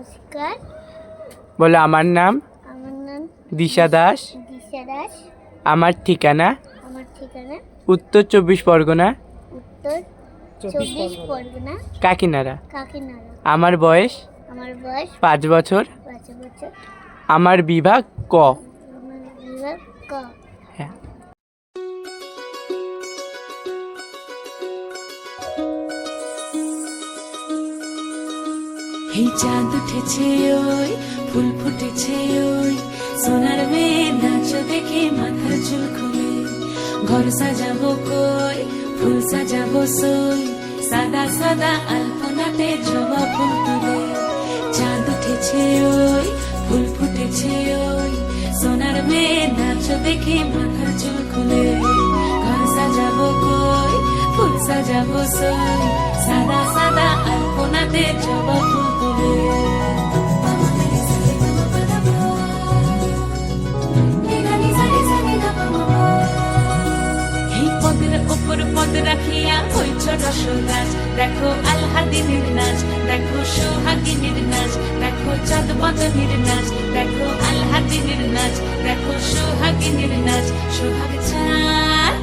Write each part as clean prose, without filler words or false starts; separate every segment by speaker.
Speaker 1: নমস্কার।
Speaker 2: বলো আমার নাম
Speaker 1: আমার নাম
Speaker 2: দিশা দাস।
Speaker 1: দিশা দাস।
Speaker 2: আমার ঠিকানা
Speaker 1: আমার ঠিকানা
Speaker 2: উত্তর 24 পরগনা,
Speaker 1: উত্তর 24 পরগনা,
Speaker 2: কাকিনাড়া।
Speaker 1: কাকিনাড়া।
Speaker 2: আমার বয়স
Speaker 1: আমার বয়স
Speaker 2: 5 বছর।
Speaker 1: 5 বছর।
Speaker 2: আমার বিভাগ ক।
Speaker 1: আমার বিভাগ ক।
Speaker 2: হ্যাঁ।
Speaker 3: এই চাঁদ উঠেছে ওই ফুল ফুটেছে ওই সোনার মেয়ে নাচ দেখে মাথার চুল খুলে ঘর সাজাবো কই ফুল সাজাবো সই সাদা সাদা আলপনাতে জবা ফুল তুলে চাঁদ উঠেছে ওই ফুল ফুটেছে ওই সোনার মেয়ে নাচ দেখে মাথার চুল খুলে ঘর সাজাবো কই ফুল সাজাবো সই সাদা সাদা আলপনাতে জবা ফুল তুলে এই পদের ওপর পদ রাখিয়া হইছ রসগাছ দেখো আলহাদিনীর নাচ দেখো সোহাগিনীর নাচ দেখো চাঁদ বদনীর নাচ দেখো আলহাদিনীর নাচ দেখো সোহাগিনীর নাচ সোহাগ চাঁদ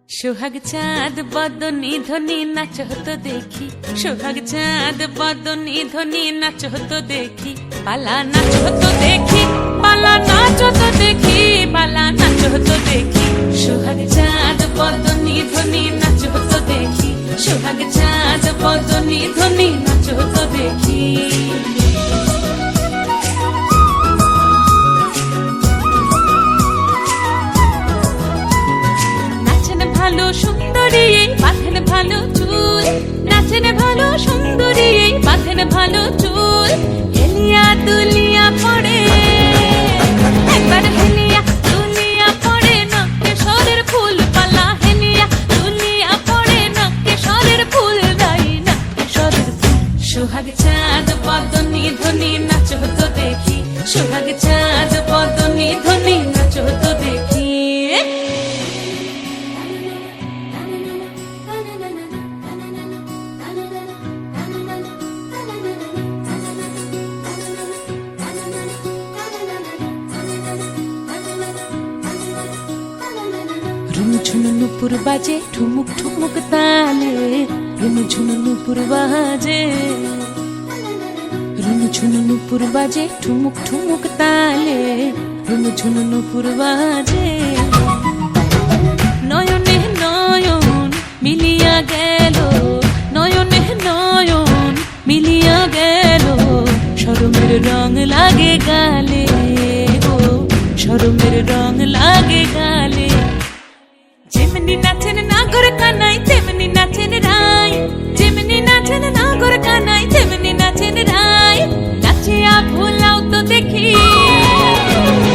Speaker 3: সোহাগ চাঁদ বদনী ধ্বনি নাচ হতো দেখি সোহাগ চাঁদ বদনী ধ্বনি নাচ হতো দেখি পালা নাচ হতো দেখি পালা নাচ হতো দেখি পালা নাচ হতো দেখি সোহাগ চাঁদ বদনী ধ্বনি নাচ হতো দেখি সোহাগ চাঁদ বদনী ধ্বনি নাচ হতো দেখি ভালো সুন্দরী বাঁধেন ভালো চুল নাচেন ভালো সুন্দরী বাঁধেন ভালো চুল হেলিয়া দুলিয়া পড়ে একবার হেলিয়া দুলিয়া পড়ে নকে সরের ফুল পালা হেলিয়া দুলিয়া পড়ে নকে সরের ফুল দাই নকে সরের ফুল সোহাগ চাঁদ বদনী ধ্বনি নাচ হতো দেখি সোহাগ চাঁদ বদনী ধ্বনি নাচ হতো দেখি ঝুনু নুপুর বাজে ঠুমুক ঠুমুক তালে রুনু ঝুনু নুপুর বাজে রুনু ঝুনু নুপুর বাজে ঠুমুক ঠুমুক তালে রুনু ঝুনু নুপুর বাজে নয়নে নয়ন মিলিয়া গেল নয়নে নয়ন মিলিয়া গেল শরমের রং লাগে গালে গো শরমের রং লাগে গালে যেমনি নাচেন নাগর কানাই তেমনি নাচেন রাই যেমনি নাচেন নাগর কানাই তেমনি নাচেন রাই নাচিয়া ভুলাও তো দেখি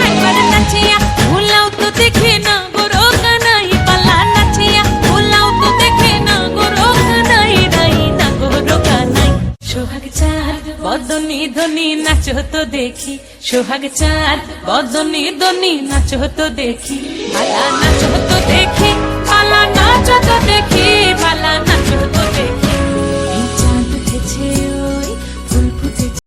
Speaker 3: একবার নাচিয়া ভুলাও তো দেখি নাগর কানাই পালা নাচিয়া ভুলাও তো দেখি নাগর কানাই রাই নাগর কানাই সোহাগ চাঁদ বদনী ধ্বনি নাচ হতো দেখি সোহাগ চাঁদ বদনী ধ্বনি নাচ হতো দেখি পালা নাচ হতো দেখি পালা নাচ হতো দেখি পালা নাচ হতো